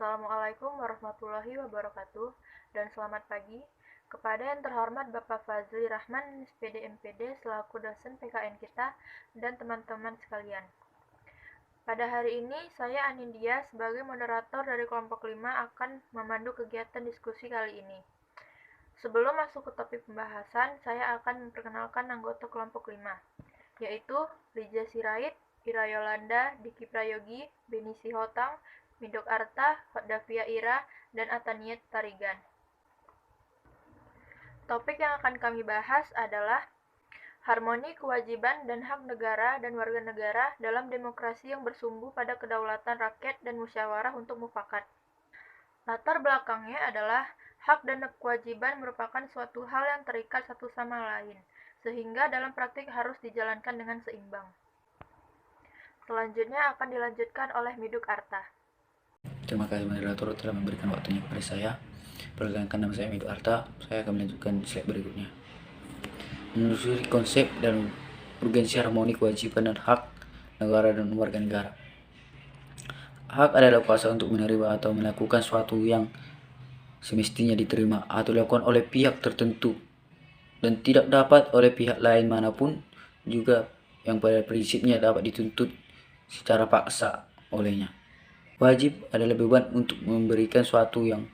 Assalamualaikum warahmatullahi wabarakatuh dan selamat pagi kepada yang terhormat Bapak Fazli Rahman, SPD MPD selaku dosen PKN kita dan teman-teman sekalian. Pada hari ini saya Anindya sebagai moderator dari kelompok 5 akan memandu kegiatan diskusi kali ini. Sebelum masuk ke topik pembahasan, saya akan memperkenalkan anggota kelompok 5, yaitu Lija Sirait, Ira Yolanda, Diki Prayogi, Beni Sihotang, Midok Arta, Hotdavia Ira, dan Ataniet Tarigan. Topik yang akan kami bahas adalah harmoni kewajiban dan hak negara dan warga negara dalam demokrasi yang bersumbu pada kedaulatan rakyat dan musyawarah untuk mufakat. Latar belakangnya adalah hak dan kewajiban merupakan suatu hal yang terikat satu sama lain, sehingga dalam praktik harus dijalankan dengan seimbang. Selanjutnya akan dilanjutkan oleh Miduk Arta. Terima kasih moderator telah memberikan waktunya kepada saya. Perkenalkan, nama saya Miduk Arta. Saya akan melanjutkan slide berikutnya. Menelusuri konsep dan urgensi harmoni kewajiban dan hak negara dan warga negara. Hak adalah kuasa untuk menerima atau melakukan sesuatu yang semestinya diterima atau dilakukan oleh pihak tertentu dan tidak dapat oleh pihak lain manapun, juga yang pada prinsipnya dapat dituntut secara paksa olehnya. Wajib adalah beban untuk memberikan sesuatu yang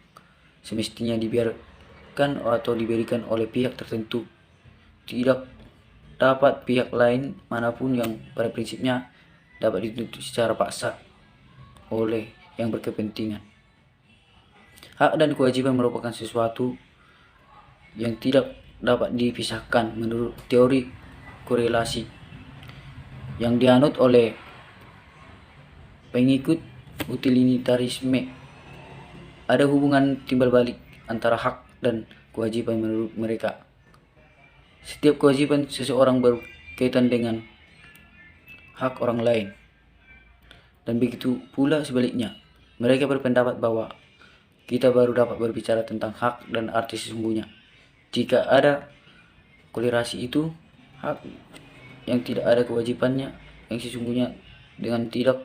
semestinya dibiarkan atau diberikan oleh pihak tertentu, tidak dapat pihak lain manapun yang pada prinsipnya dapat dituntut secara paksa oleh yang berkepentingan. Hak dan kewajiban merupakan sesuatu yang tidak dapat dipisahkan menurut teori korelasi yang dianut oleh pengikut utilitarisme. Ada hubungan timbal balik antara hak dan kewajiban menurut mereka. Setiap kewajiban seseorang berkaitan dengan hak orang lain, dan begitu pula sebaliknya. Mereka berpendapat bahwa kita baru dapat berbicara tentang hak dan arti sesungguhnya jika ada korelasi itu. Hak yang tidak ada kewajibannya yang sesungguhnya dengan tidak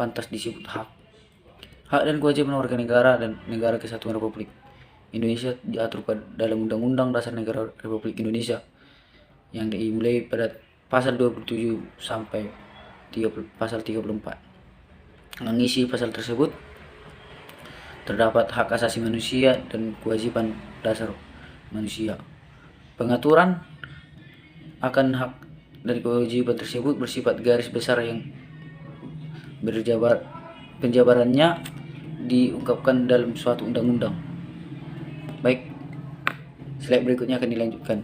pantas disebut hak. Hak dan kewajiban warga negara dan Negara Kesatuan Republik Indonesia diatur dalam Undang-Undang Dasar Negara Republik Indonesia yang dimulai pada pasal 27 sampai pasal 34. Mengisi pasal tersebut terdapat hak asasi manusia dan kewajiban dasar manusia. Pengaturan akan hak dan kewajiban tersebut bersifat garis besar yang penjabarannya diungkapkan dalam suatu undang-undang. Baik, slide berikutnya akan dilanjutkan.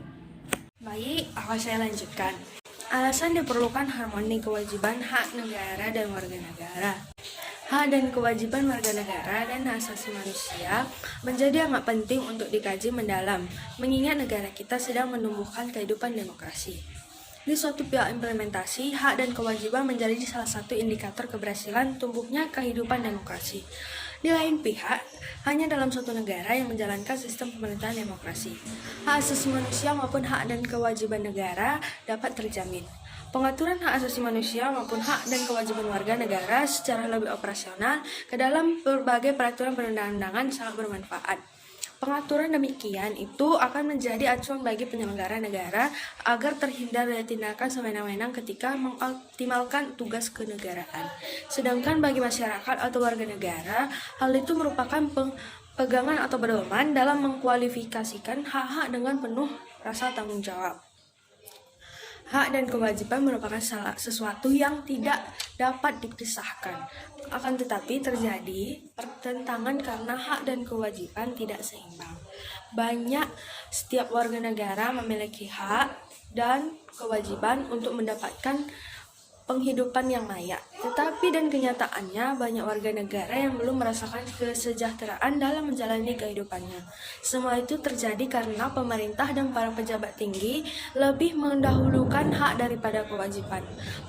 Baik, akan saya lanjutkan. Alasan diperlukan harmoni kewajiban hak negara dan warga negara. Hak dan kewajiban warga negara dan hak asasi manusia menjadi amat penting untuk dikaji mendalam, mengingat negara kita sedang menumbuhkan kehidupan demokrasi. Di suatu pihak implementasi, hak dan kewajiban menjadi salah satu indikator keberhasilan tumbuhnya kehidupan demokrasi. Di lain pihak, hanya dalam suatu negara yang menjalankan sistem pemerintahan demokrasi, hak asasi manusia maupun hak dan kewajiban negara dapat terjamin. Pengaturan hak asasi manusia maupun hak dan kewajiban warga negara secara lebih operasional ke dalam berbagai peraturan perundang-undangan sangat bermanfaat. Pengaturan demikian itu akan menjadi acuan bagi penyelenggara negara agar terhindar dari tindakan sewenang-wenang ketika mengoptimalkan tugas kenegaraan. Sedangkan bagi masyarakat atau warga negara, hal itu merupakan pegangan atau pedoman dalam mengkualifikasikan hak-hak dengan penuh rasa tanggung jawab. Hak dan kewajiban merupakan sesuatu yang tidak dapat dipisahkan. Akan tetapi terjadi pertentangan karena hak dan kewajiban tidak seimbang. Setiap warga negara memiliki hak dan kewajiban untuk mendapatkan penghidupan yang layak. Tetapi dan kenyataannya banyak warga negara yang belum merasakan kesejahteraan dalam menjalani kehidupannya. Semua itu terjadi karena pemerintah dan para pejabat tinggi lebih mendahulukan hak daripada kewajiban.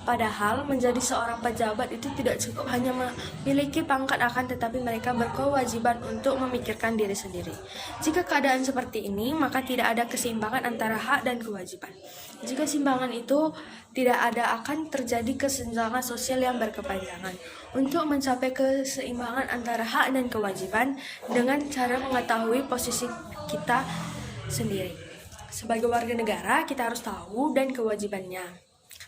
Padahal menjadi seorang pejabat itu tidak cukup hanya memiliki pangkat, akan tetapi mereka berkewajiban untuk memikirkan diri sendiri. Jika keadaan seperti ini, maka tidak ada keseimbangan antara hak dan kewajiban. Jika keseimbangan itu tidak ada, akan terjadi kesenjangan sosial yang berkepanjangan. Untuk mencapai keseimbangan antara hak dan kewajiban dengan cara mengetahui posisi kita sendiri. Sebagai warga negara, kita harus tahu dan kewajibannya.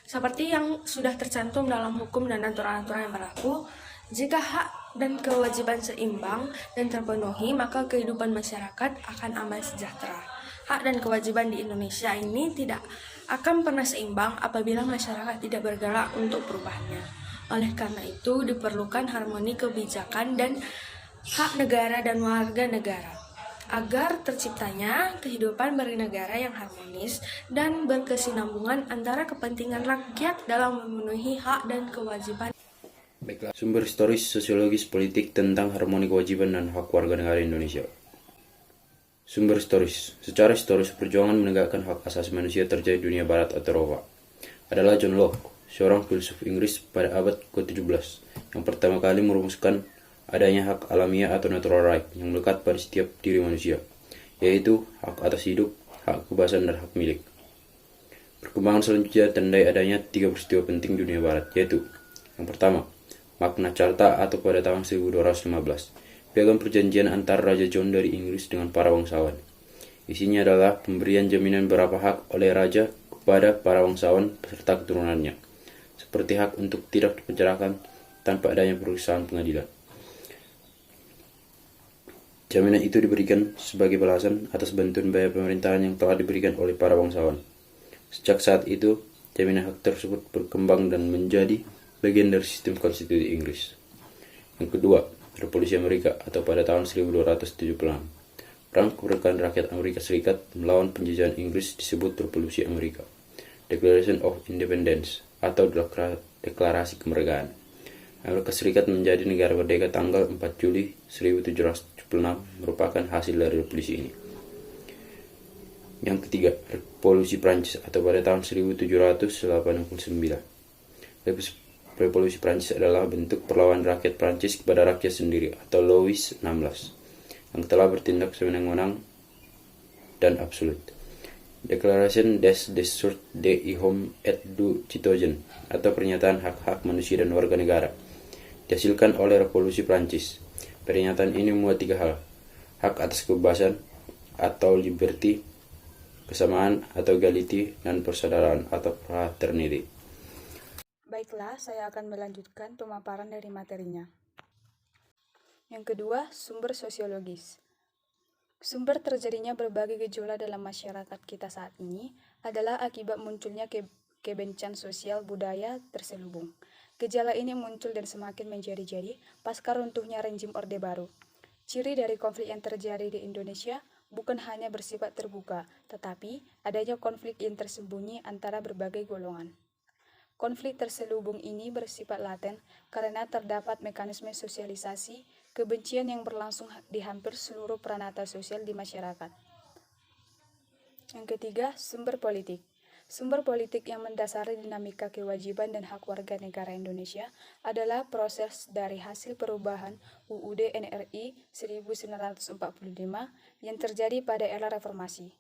Seperti yang sudah tercantum dalam hukum dan aturan-aturan yang berlaku, jika hak dan kewajiban seimbang dan terpenuhi, maka kehidupan masyarakat akan aman sejahtera. Hak dan kewajiban di Indonesia ini tidak akan pernah seimbang apabila masyarakat tidak bergerak untuk perubahannya. Oleh karena itu, diperlukan harmoni kebijakan dan hak negara dan warga negara, agar terciptanya kehidupan bernegara yang harmonis dan berkesinambungan antara kepentingan rakyat dalam memenuhi hak dan kewajiban. Baiklah, sumber historis, sosiologis, politik tentang harmoni kewajiban dan hak warga negara Indonesia. Sumber historis. Secara historis, perjuangan menegakkan hak asasi manusia terjadi di dunia barat atau Eropa adalah John Locke, seorang filsuf Inggris pada abad ke-17, yang pertama kali merumuskan adanya hak alamiah atau natural right yang melekat pada setiap diri manusia, yaitu hak atas hidup, hak kebebasan, dan hak milik. Perkembangan selanjutnya tandai adanya 3 peristiwa penting dunia barat, yaitu yang pertama, Magna Carta atau pada tahun 1215, piagam perjanjian antara Raja John dari Inggris dengan para bangsawan. Isinya adalah pemberian jaminan beberapa hak oleh Raja kepada para bangsawan beserta keturunannya, seperti hak untuk tidak dipenjarakan tanpa adanya perusahaan pengadilan. Jaminan itu diberikan sebagai balasan atas bantuan biaya pemerintahan yang telah diberikan oleh para bangsawan. Sejak saat itu, jaminan hak tersebut berkembang dan menjadi bagian dari sistem konstitusi Inggris. Yang kedua, Revolusi Amerika atau pada tahun 1276. Perang kemerdekaan rakyat Amerika Serikat melawan penjajahan Inggris disebut Revolusi Amerika, Declaration of Independence atau Deklarasi Kemerdekaan. Amerika Serikat menjadi negara merdeka tanggal 4 Juli 1776 merupakan hasil dari revolusi ini. Yang ketiga, Revolusi Prancis atau pada tahun 1789. Revolusi Prancis adalah bentuk perlawanan rakyat Prancis kepada rakyat sendiri atau Louis XVI yang telah bertindak sewenang-wenang dan absolut. Declaration des Droits de l'Homme et du Citoyen atau pernyataan hak-hak manusia dan warga negara dihasilkan oleh Revolusi Prancis. Pernyataan ini memuat 3 hal: hak atas kebebasan atau liberty, kesamaan atau equality, dan persaudaraan atau fraternity. Baiklah, saya akan melanjutkan pemaparan dari materinya. Yang kedua, sumber sosiologis. Sumber terjadinya berbagai gejolak dalam masyarakat kita saat ini adalah akibat munculnya kebencian sosial budaya terselubung. Gejala ini muncul dan semakin menjadi-jadi pasca runtuhnya rezim Orde Baru. Ciri dari konflik yang terjadi di Indonesia bukan hanya bersifat terbuka, tetapi adanya konflik yang tersembunyi antara berbagai golongan. Konflik terselubung ini bersifat laten karena terdapat mekanisme sosialisasi kebencian yang berlangsung di hampir seluruh peranata sosial di masyarakat. Yang ketiga, sumber politik. Sumber politik yang mendasari dinamika kewajiban dan hak warga negara Indonesia adalah proses dari hasil perubahan UUD NRI 1945 yang terjadi pada era reformasi.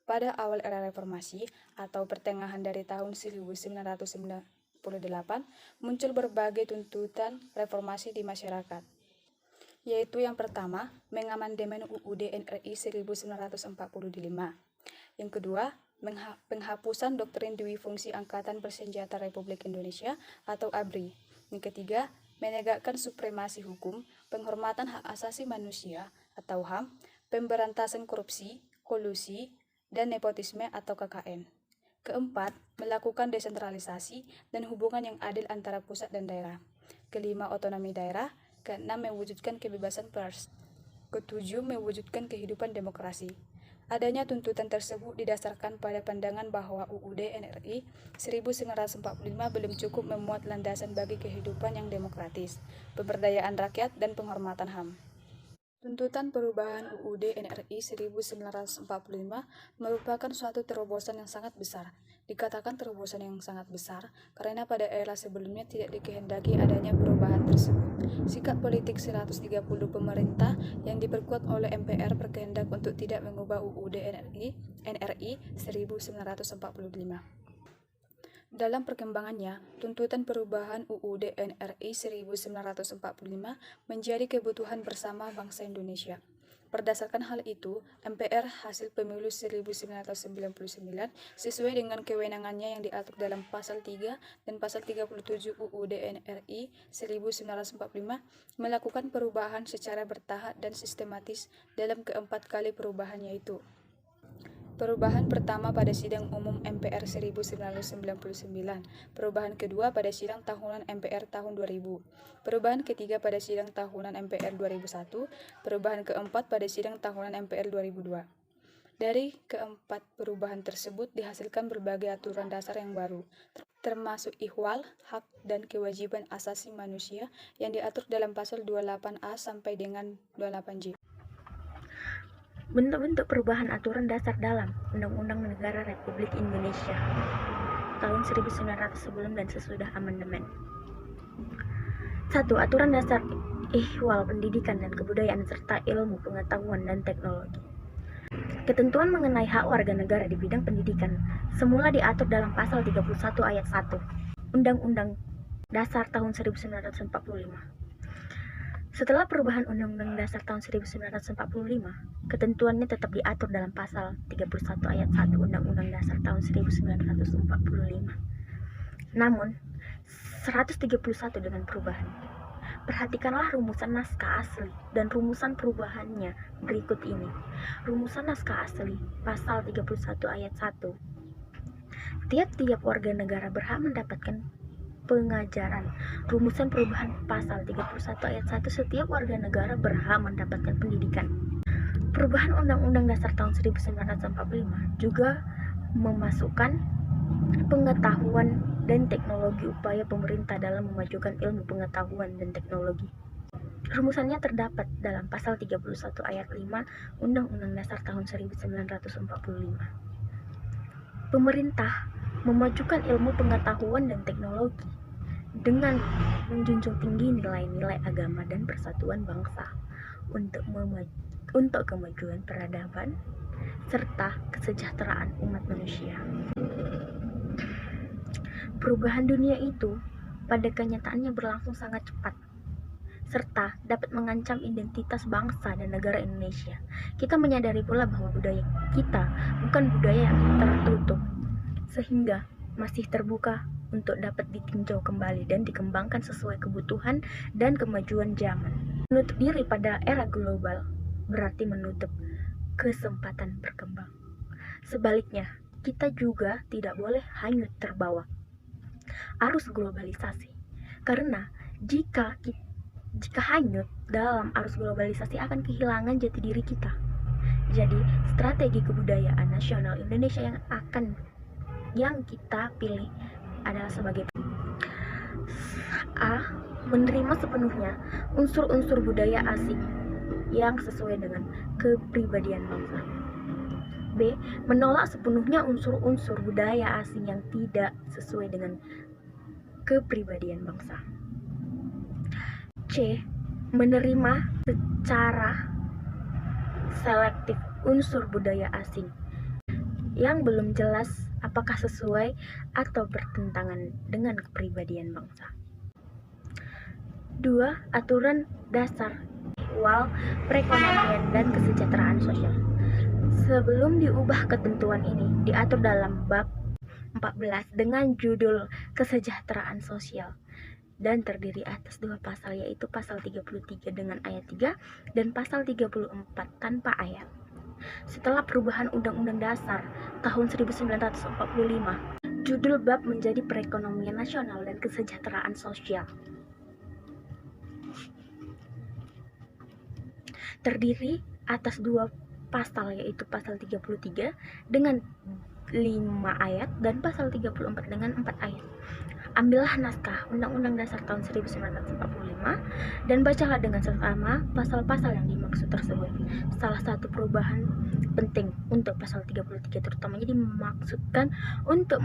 Pada awal era reformasi atau pertengahan dari tahun 1998, muncul berbagai tuntutan reformasi di masyarakat, yaitu yang pertama, mengamandemen UUD NRI 1945. Yang kedua, penghapusan doktrin Dwi Fungsi Angkatan Bersenjata Republik Indonesia atau ABRI. Yang ketiga, menegakkan supremasi hukum, penghormatan hak asasi manusia atau HAM, pemberantasan korupsi, kolusi, dan nepotisme atau KKN. Keempat, melakukan desentralisasi dan hubungan yang adil antara pusat dan daerah. Kelima, otonomi daerah. Keenam, mewujudkan kebebasan pers. Ketujuh, mewujudkan kehidupan demokrasi. Adanya tuntutan tersebut didasarkan pada pandangan bahwa UUD NRI 1945 belum cukup memuat landasan bagi kehidupan yang demokratis, pemberdayaan rakyat, dan penghormatan HAM. Tuntutan perubahan UUD NRI 1945 merupakan suatu terobosan yang sangat besar. Dikatakan terobosan yang sangat besar karena pada era sebelumnya tidak dikehendaki adanya perubahan tersebut. Sikap politik 130 pemerintah yang diperkuat oleh MPR berkehendak untuk tidak mengubah UUD NRI 1945. Dalam perkembangannya, tuntutan perubahan UUD NRI 1945 menjadi kebutuhan bersama bangsa Indonesia. Berdasarkan hal itu, MPR hasil pemilu 1999 sesuai dengan kewenangannya yang diatur dalam Pasal 3 dan Pasal 37 UUD NRI 1945 melakukan perubahan secara bertahap dan sistematis dalam keempat kali perubahannya itu. Perubahan pertama pada sidang umum MPR 1999, perubahan kedua pada sidang tahunan MPR tahun 2000, perubahan ketiga pada sidang tahunan MPR 2001, perubahan keempat pada sidang tahunan MPR 2002. Dari keempat perubahan tersebut dihasilkan berbagai aturan dasar yang baru, termasuk ihwal, hak, dan kewajiban asasi manusia yang diatur dalam pasal 28A sampai dengan 28J. Bentuk-bentuk perubahan aturan dasar dalam Undang-Undang Negara Republik Indonesia tahun 1900 sebelum dan sesudah amandemen. 1. Aturan dasar ihwal pendidikan dan kebudayaan serta ilmu pengetahuan dan teknologi. Ketentuan mengenai hak warga negara di bidang pendidikan semula diatur dalam pasal 31 ayat 1 Undang-Undang Dasar tahun 1945. Setelah perubahan Undang-Undang Dasar tahun 1945, ketentuannya tetap diatur dalam pasal 31 ayat 1 Undang-Undang Dasar tahun 1945. Namun, 131 dengan perubahan. Perhatikanlah rumusan naskah asli dan rumusan perubahannya berikut ini. Rumusan naskah asli, pasal 31 ayat 1. Tiap-tiap warga negara berhak mendapatkan pengajaran. Rumusan perubahan pasal 31 ayat 1, setiap warga negara berhak mendapatkan pendidikan. Perubahan Undang-Undang Dasar tahun 1945 juga memasukkan pengetahuan dan teknologi, upaya pemerintah dalam memajukan ilmu pengetahuan dan teknologi. Rumusannya terdapat dalam pasal 31 ayat 5 Undang-Undang Dasar tahun 1945. Pemerintah memajukan ilmu pengetahuan dan teknologi dengan menjunjung tinggi nilai-nilai agama dan persatuan bangsa untuk kemajuan peradaban serta kesejahteraan umat manusia. Perubahan dunia itu pada kenyataannya berlangsung sangat cepat serta dapat mengancam identitas bangsa dan negara Indonesia. Kita menyadari pula bahwa budaya kita bukan budaya yang tertutup, sehingga masih terbuka untuk dapat ditinjau kembali dan dikembangkan sesuai kebutuhan dan kemajuan zaman. Menutup diri pada era global berarti menutup kesempatan berkembang. Sebaliknya, kita juga tidak boleh hanyut terbawa arus globalisasi. Karena jika hanyut dalam arus globalisasi akan kehilangan jati diri kita. Jadi, strategi kebudayaan nasional Indonesia yang kita pilih adalah sebagai A. Menerima sepenuhnya unsur-unsur budaya asing yang sesuai dengan kepribadian bangsa. B. Menolak sepenuhnya unsur-unsur budaya asing yang tidak sesuai dengan kepribadian bangsa. C. Menerima secara selektif unsur budaya asing yang belum jelas apakah sesuai atau bertentangan dengan kepribadian bangsa. 2. Aturan dasar ihwal perekonomian dan kesejahteraan sosial. Sebelum diubah, ketentuan ini diatur dalam bab 14 dengan judul kesejahteraan sosial dan terdiri atas dua pasal, yaitu pasal 33 dengan ayat 3 dan pasal 34 tanpa ayat. Setelah perubahan Undang-Undang Dasar tahun 1945, judul bab menjadi perekonomian nasional dan kesejahteraan sosial. Terdiri atas dua pasal, yaitu pasal 33 dengan 5 ayat dan pasal 34 dengan 4 ayat. Ambillah naskah Undang-Undang Dasar tahun 1945 dan bacalah dengan seksama pasal-pasal yang dimaksud tersebut. Salah satu perubahan penting untuk pasal 33 terutamanya dimaksudkan untuk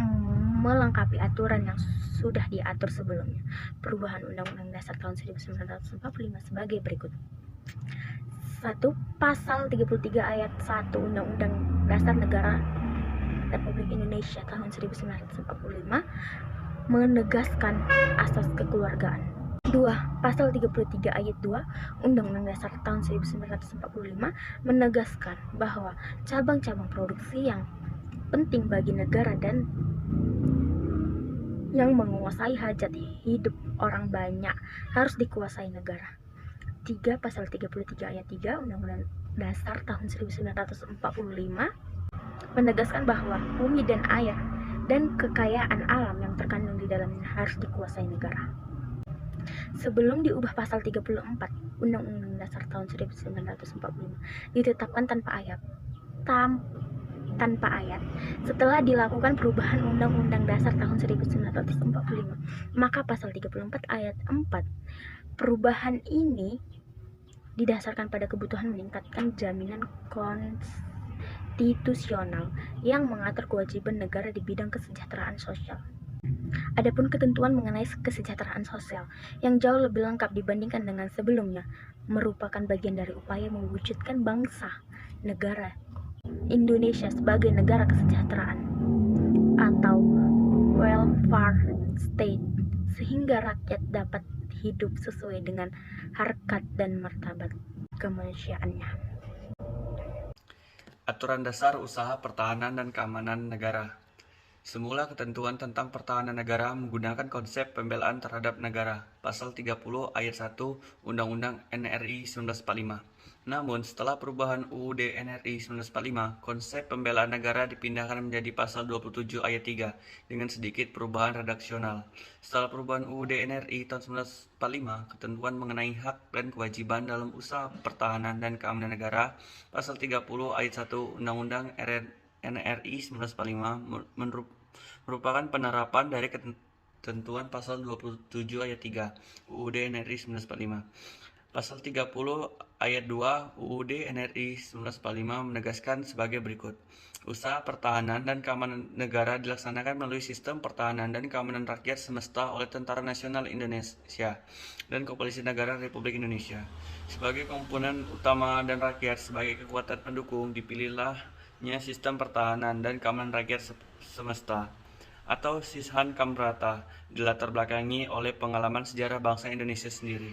melengkapi aturan yang sudah diatur sebelumnya. Perubahan Undang-Undang Dasar tahun 1945 sebagai berikut. 1. Pasal 33 ayat 1 Undang-Undang Dasar Negara Republik Indonesia tahun 1945 menegaskan asas kekeluargaan. 2. Pasal 33 ayat 2 Undang-Undang Dasar tahun 1945 menegaskan bahwa cabang-cabang produksi yang penting bagi negara dan yang menguasai hajat hidup orang banyak harus dikuasai negara. 3. Pasal 33 ayat 3 Undang-Undang Dasar tahun 1945 menegaskan bahwa bumi dan air dan kekayaan alam yang terkandung di dalamnya harus dikuasai negara. Sebelum diubah pasal 34 Undang-Undang Dasar tahun 1945 ditetapkan tanpa ayat setelah dilakukan perubahan Undang-Undang Dasar tahun 1945, maka pasal 34 ayat 4 perubahan ini didasarkan pada kebutuhan meningkatkan jaminan konstitusional yang mengatur kewajiban negara di bidang kesejahteraan sosial. Adapun ketentuan mengenai kesejahteraan sosial yang jauh lebih lengkap dibandingkan dengan sebelumnya merupakan bagian dari upaya mewujudkan bangsa negara Indonesia sebagai negara kesejahteraan atau welfare state, sehingga rakyat dapat hidup sesuai dengan harkat dan martabat kemanusiaannya. Aturan Dasar Usaha Pertahanan dan Keamanan Negara. Semula ketentuan tentang pertahanan negara menggunakan konsep pembelaan terhadap negara, pasal 30 ayat 1 Undang-Undang NRI 1945. Namun, setelah perubahan UUD NRI 1945, konsep pembelaan negara dipindahkan menjadi pasal 27 ayat 3 dengan sedikit perubahan redaksional. Setelah perubahan UUD NRI tahun 1945, ketentuan mengenai hak dan kewajiban dalam usaha pertahanan dan keamanan negara, pasal 30 ayat 1 Undang-Undang NRI 1945 merupakan penerapan dari ketentuan pasal 27 ayat 3 UUD NRI 1945. Pasal 30 ayat 2 UUD NRI 1945 menegaskan sebagai berikut. Usaha pertahanan dan keamanan negara dilaksanakan melalui sistem pertahanan dan keamanan rakyat semesta oleh Tentara Nasional Indonesia dan Kepolisian Negara Republik Indonesia. Sebagai komponen utama dan rakyat sebagai kekuatan pendukung, dipilihnya sistem pertahanan dan keamanan rakyat semesta atau Sishan Kamrata, dilatar belakangi oleh pengalaman sejarah bangsa Indonesia sendiri.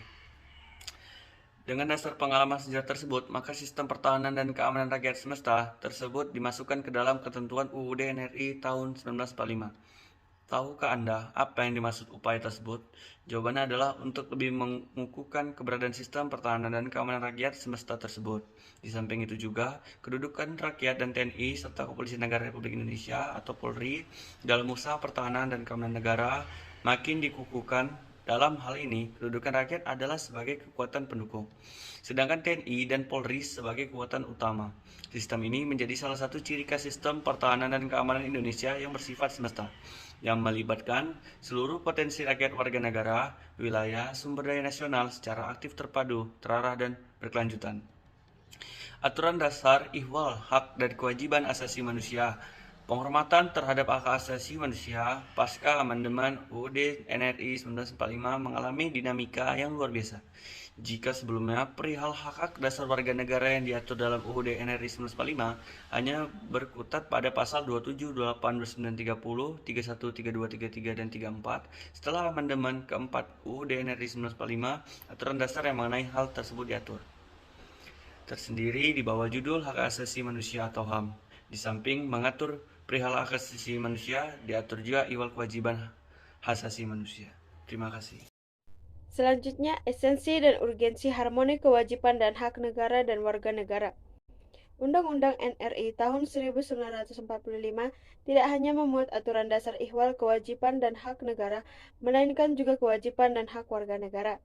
Dengan dasar pengalaman sejarah tersebut, maka sistem pertahanan dan keamanan rakyat semesta tersebut dimasukkan ke dalam ketentuan UUD NRI tahun 1945. Tahukah Anda apa yang dimaksud upaya tersebut? Jawabannya adalah untuk lebih mengukuhkan keberadaan sistem pertahanan dan keamanan rakyat semesta tersebut. Di samping itu juga, kedudukan rakyat dan TNI serta Kepolisian Negara Republik Indonesia atau Polri dalam usaha pertahanan dan keamanan negara makin dikukuhkan. Dalam hal ini, kedudukan rakyat adalah sebagai kekuatan pendukung, sedangkan TNI dan Polri sebagai kekuatan utama. Sistem ini menjadi salah satu ciri khas sistem pertahanan dan keamanan Indonesia yang bersifat semesta, yang melibatkan seluruh potensi rakyat warga negara, wilayah, sumber daya nasional secara aktif terpadu, terarah, dan berkelanjutan. Aturan Dasar Ihwal Hak dan Kewajiban Asasi Manusia. Penghormatan terhadap hak asasi manusia pasca amandemen UUD NRI 1945 mengalami dinamika yang luar biasa. Jika sebelumnya perihal hak dasar warga negara yang diatur dalam UUD NRI 1945 hanya berkutat pada pasal 27, 28, 29, 30, 31, 32, 33, dan 34, setelah amandemen keempat UUD NRI 1945, aturan dasar yang mengenai hal tersebut diatur tersendiri di bawah judul Hak Asasi Manusia atau HAM. Di samping mengatur perihal hak asasi manusia, diatur juga ihwal kewajiban asasi manusia. Terima kasih. Selanjutnya, esensi dan urgensi harmoni kewajiban dan hak negara dan warga negara. Undang-Undang NRI tahun 1945 tidak hanya memuat aturan dasar ihwal kewajiban dan hak negara, melainkan juga kewajiban dan hak warga negara.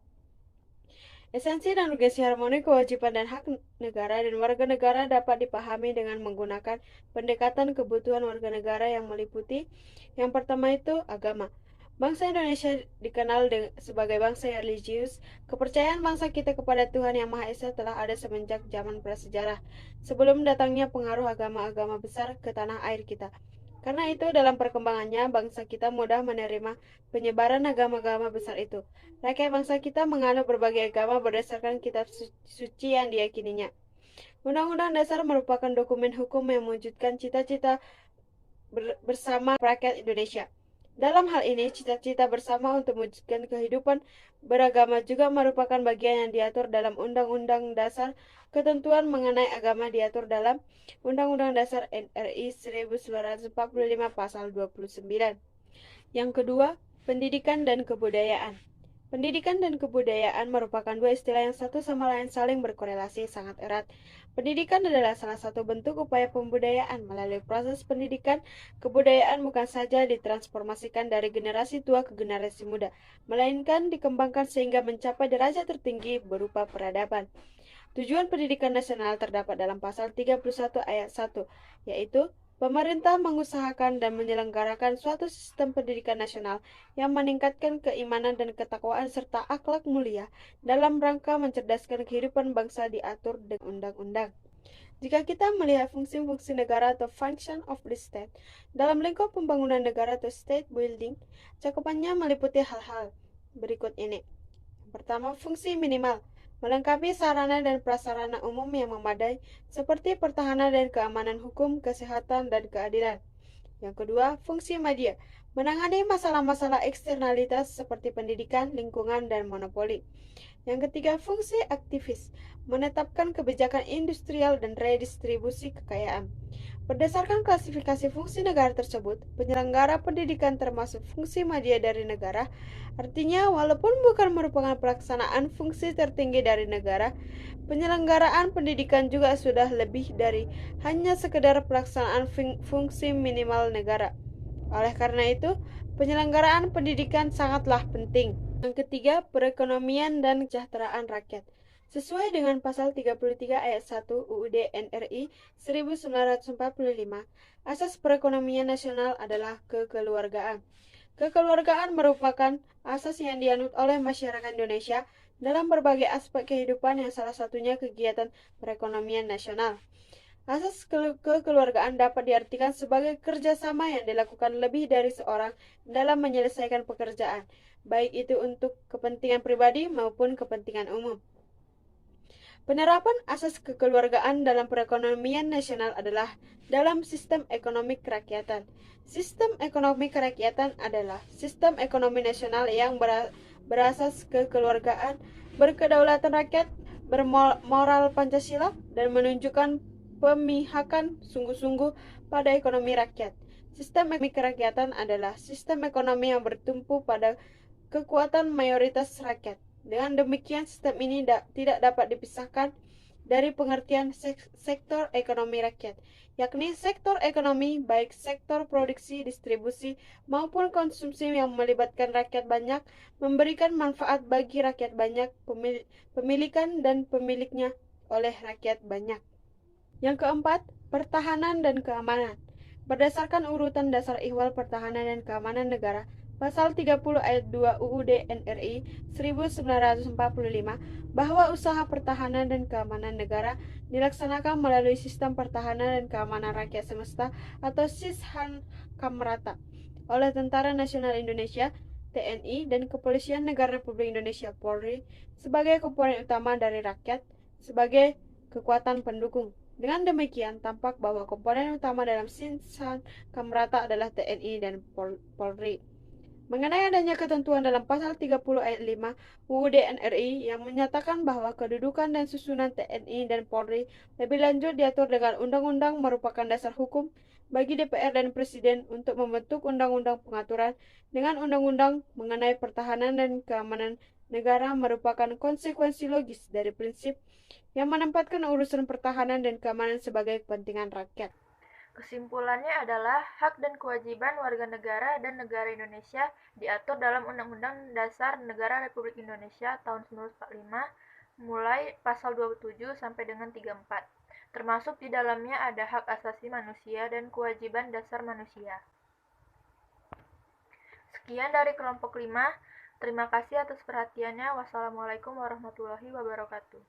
Esensi dan urgensi harmoni kewajiban dan hak negara dan warga negara dapat dipahami dengan menggunakan pendekatan kebutuhan warga negara yang meliputi yang pertama itu agama. Bangsa Indonesia dikenal sebagai bangsa yang religius. Kepercayaan bangsa kita kepada Tuhan Yang Maha Esa telah ada semenjak zaman prasejarah, sebelum datangnya pengaruh agama-agama besar ke tanah air kita. Karena itu, dalam perkembangannya, bangsa kita mudah menerima penyebaran agama-agama besar itu. Rakyat bangsa kita menganut berbagai agama berdasarkan kitab suci yang diyakininya. Undang-Undang Dasar merupakan dokumen hukum yang mewujudkan cita-cita bersama rakyat Indonesia. Dalam hal ini, cita-cita bersama untuk mewujudkan kehidupan beragama juga merupakan bagian yang diatur dalam Undang-Undang Dasar. Ketentuan mengenai agama diatur dalam Undang-Undang Dasar NRI 1945 Pasal 29. Yang kedua, pendidikan dan kebudayaan. Pendidikan dan kebudayaan merupakan dua istilah yang satu sama lain saling berkorelasi sangat erat. Pendidikan adalah salah satu bentuk upaya pembudayaan. Melalui proses pendidikan, kebudayaan bukan saja ditransformasikan dari generasi tua ke generasi muda, melainkan dikembangkan sehingga mencapai derajat tertinggi berupa peradaban. Tujuan pendidikan nasional terdapat dalam pasal 31 ayat 1, yaitu pemerintah mengusahakan dan menyelenggarakan suatu sistem pendidikan nasional yang meningkatkan keimanan dan ketakwaan serta akhlak mulia dalam rangka mencerdaskan kehidupan bangsa diatur dengan undang-undang. Jika kita melihat fungsi-fungsi negara atau function of the state dalam lingkup pembangunan negara atau state building, cakupannya meliputi hal-hal berikut ini. Yang pertama, fungsi minimal, melengkapi sarana dan prasarana umum yang memadai seperti pertahanan dan keamanan hukum, kesehatan, dan keadilan. Yang kedua, fungsi media, menangani masalah-masalah eksternalitas seperti pendidikan, lingkungan, dan monopoli. Yang ketiga, fungsi aktivis, menetapkan kebijakan industrial dan redistribusi kekayaan. Berdasarkan klasifikasi fungsi negara tersebut, penyelenggara pendidikan termasuk fungsi media dari negara. Artinya, walaupun bukan merupakan pelaksanaan fungsi tertinggi dari negara, penyelenggaraan pendidikan juga sudah lebih dari hanya sekedar pelaksanaan fungsi minimal negara. Oleh karena itu, penyelenggaraan pendidikan sangatlah penting. Yang ketiga, perekonomian dan kesejahteraan rakyat. Sesuai dengan pasal 33 ayat 1 UUD NRI 1945, asas perekonomian nasional adalah kekeluargaan. Kekeluargaan merupakan asas yang dianut oleh masyarakat Indonesia dalam berbagai aspek kehidupan, yang salah satunya kegiatan perekonomian nasional. Asas kekeluargaan dapat diartikan sebagai kerjasama yang dilakukan lebih dari seorang dalam menyelesaikan pekerjaan, baik itu untuk kepentingan pribadi maupun kepentingan umum. Penerapan asas kekeluargaan dalam perekonomian nasional adalah dalam sistem ekonomi kerakyatan. Sistem ekonomi kerakyatan adalah sistem ekonomi nasional yang berasas kekeluargaan, berkedaulatan rakyat, bermoral Pancasila, dan menunjukkan pemihakan sungguh-sungguh pada ekonomi rakyat. Sistem ekonomi kerakyatan adalah sistem ekonomi yang bertumpu pada kekuatan mayoritas rakyat. Dengan demikian, sistem ini tidak dapat dipisahkan dari pengertian sektor ekonomi rakyat, yakni sektor ekonomi baik sektor produksi, distribusi, maupun konsumsi yang melibatkan rakyat banyak, memberikan manfaat bagi rakyat banyak, pemilikan dan pemiliknya oleh rakyat banyak. Yang keempat, pertahanan dan keamanan. Berdasarkan urutan dasar ihwal pertahanan dan keamanan negara, Pasal 30 ayat 2 UUD NRI 1945, bahwa usaha pertahanan dan keamanan negara dilaksanakan melalui sistem pertahanan dan keamanan rakyat semesta atau Sishan Kamrata oleh Tentara Nasional Indonesia TNI dan Kepolisian Negara Republik Indonesia Polri sebagai komponen utama dari rakyat sebagai kekuatan pendukung. Dengan demikian, tampak bahwa komponen utama dalam Sishan Kamrata adalah TNI dan Polri. Mengenai adanya ketentuan dalam pasal 30 ayat 5 UUD NRI yang menyatakan bahwa kedudukan dan susunan TNI dan Polri lebih lanjut diatur dengan undang-undang merupakan dasar hukum bagi DPR dan Presiden untuk membentuk undang-undang pengaturan dengan undang-undang mengenai pertahanan dan keamanan negara merupakan konsekuensi logis dari prinsip yang menempatkan urusan pertahanan dan keamanan sebagai kepentingan rakyat. Kesimpulannya adalah hak dan kewajiban warga negara dan negara Indonesia diatur dalam Undang-Undang Dasar Negara Republik Indonesia tahun 1945 mulai pasal 27 sampai dengan 34. Termasuk di dalamnya ada hak asasi manusia dan kewajiban dasar manusia. Sekian dari kelompok 5. Terima kasih atas perhatiannya. Wassalamualaikum warahmatullahi wabarakatuh.